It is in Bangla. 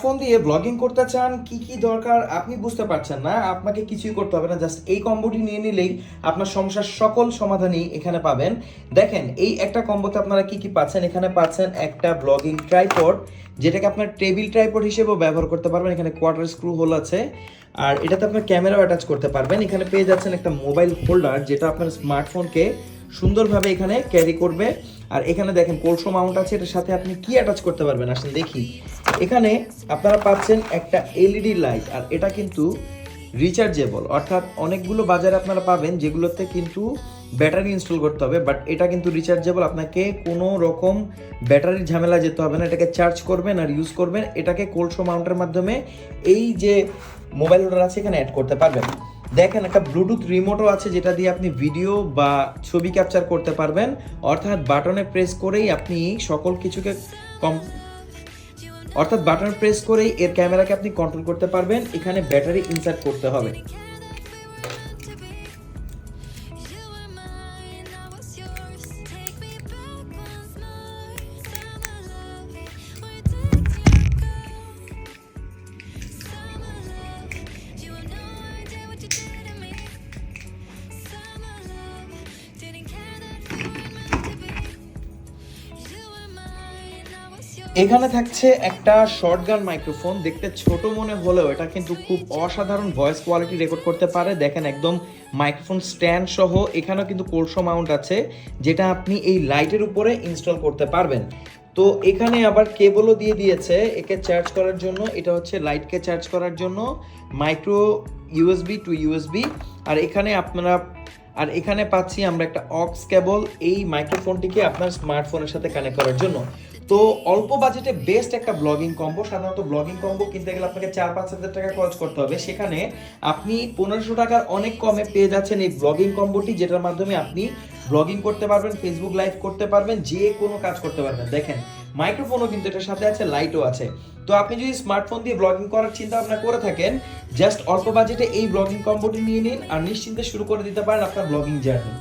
ফোন দিয়ে ব্লগিং করতে চান, কি কি দরকার আপনি বুঝতে পারছেন না, আপনাকে কিছুই করতে হবে না, জাস্ট এই কম্বোটি নিয়ে নিলেই আপনার সমস্যার সকল সমাধানই এখানে পাবেন। দেখেন এই একটা কম্বোতে আপনারা কি কি পাচ্ছেন, এখানে পাচ্ছেন একটা ব্লগিং ট্রাইপড, যেটাকে আপনার টেবিল ট্রাইপড হিসেবেও ব্যবহার করতে পারবেন। এখানে কোয়ার্টার স্ক্রু হোল আছে, আর এটাতে আপনার ক্যামেরাও অ্যাটাচ করতে পারবেন। এখানে পেয়ে যাচ্ছেন একটা মোবাইল হোল্ডার, যেটা আপনার স্মার্টফোনকে সুন্দরভাবে এখানে ক্যারি করবে। আর এখানে দেখেন কোলসো মাউন্ট আছে, এটার সাথে আপনি কি অ্যাটাচ করতে পারবেন আসেন দেখি। এখানে আপনারা পাচ্ছেন একটা এলইডি লাইট, আর এটা কিন্তু রিচার্জেবল, অর্থাৎ অনেকগুলো বাজারে আপনারা পাবেন যেগুলোতে কিন্তু ব্যাটারি ইনস্টল করতে হবে, বাট এটা কিন্তু রিচার্জেবল, আপনাকে কোনো রকম ব্যাটারির ঝামেলা যেতে হবে না। এটাকে চার্জ করবেন আর ইউজ করবেন, এটাকে কোলসো মাউন্টের মাধ্যমে এই যে মোবাইল হোল্ডার আছে এখানে অ্যাড করতে পারবেন। দেখেন একটা ব্লুটুথ রিমোটও আছে, যেটা দিয়ে আপনি ভিডিও বা ছবি ক্যাপচার করতে পারবেন, অর্থাৎ বাটনে প্রেস করেই আপনি সকল কিছুকে বাটন প্রেস করেই এর ক্যামেরাকে আপনি কন্ট্রোল করতে পারবেন। এখানে ব্যাটারি ইনসার্ট করতে হবে। এখানে থাকছে একটা শর্টগান মাইক্রোফোন, দেখতে ছোট মনে হলেও এটা কিন্তু খুব অসাধারণ ভয়েস কোয়ালিটি রেকর্ড করতে পারে। দেখেন একদম মাইক্রোফোন স্ট্যান্ড সহ, এখানেও কিন্তু কোলসো মাউন্ট আছে, যেটা আপনি এই লাইটের উপরে ইনস্টল করতে পারবেন। তো এখানে আবার কেবলও দিয়ে দিয়েছে একে চার্জ করার জন্য, এটা হচ্ছে লাইটকে চার্জ করার জন্য মাইক্রো ইউএসবি টু ইউএসবি। আর এখানে পাচ্ছি আমরা একটা অক্স কেবল এই মাইক্রোফোনটিকে আপনার স্মার্টফোনের সাথে কানেক্ট করার জন্য। তো অল্প বাজেটে বেস্ট একটা ব্লগিং কম্বো। সাধারণত ব্লগিং কম্বো কিনতে গেলে আপনাকে 4-5 হাজার টাকা খরচ করতে হবে, সেখানে আপনি 1500 টাকার অনেক কমে পেয়ে যাচ্ছেন এই ব্লগিং কম্বোটি, যেটার মাধ্যমে আপনি ব্লগিং করতে পারবেন, ফেসবুক লাইভ করতে পারবেন, যে কোনো কাজ করতে পারবেন। দেখেন মাইক্রোফোনও কিন্তু এটার সাথে আছে, লাইটও আছে। তো আপনি যদি স্মার্টফোন দিয়ে ব্লগিং করার চিন্তা ভাবনা করে থাকেন, জাস্ট অল্প বাজেটে এই ব্লগিং কম্বোটি নিয়ে নিন আর নিশ্চিন্তে শুরু করে দিতে পারেন আপনার ব্লগিং জার্নি।